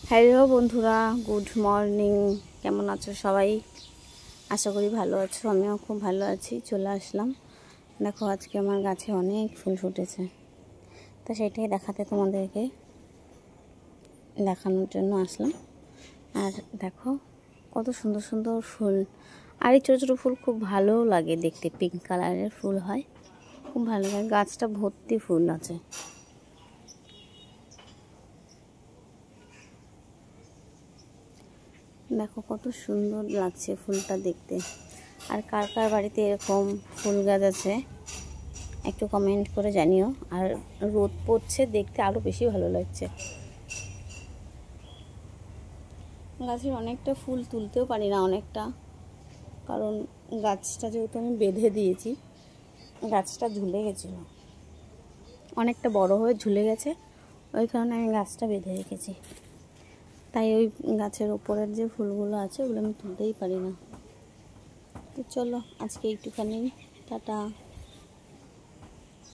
Hello বন্ধুরা, good morning. কেমন আছো সবাই? আশা করি ভালো আছো। আমিও খুব ভালো আছি। চলে আসলাম, দেখো আজকে আমার গাছে অনেক ফুল ফুটেছে, তো সেটাই তোমাদেরকে দেখানোর জন্য আসলাম। আর দেখো কত সুন্দর সুন্দর ফুল, আর এই ছোটো ছোটো ফুল খুব ভালো লাগে দেখতে। পিঙ্ক কালারের ফুল হয়, খুব ভালো লাগে। গাছটা ভর্তি ফুল আছে। দেখো কত সুন্দর লাগছে ফুলটা দেখতে। আর কার কার বাড়িতে এরকম ফুল গাছ আছে একটু কমেন্ট করে জানিও। আর রোদ পড়ছে, দেখতে আরও বেশি ভালো লাগছে। গাছের অনেকটা ফুল তুলতেও পারি না, অনেকটা, কারণ গাছটা যেহেতু আমি বেঁধে দিয়েছি, গাছটা ঝুলে গেছিলো, অনেকটা বড় হয়ে ঝুলে গেছে, ওই কারণে আমি গাছটা বেঁধে রেখেছি। তাই ওই গাছের ওপরের যে ফুলগুলো আছে ওগুলো আমি তুলতেই পারি না। তো চলো আজকে একটুখানি টাটা।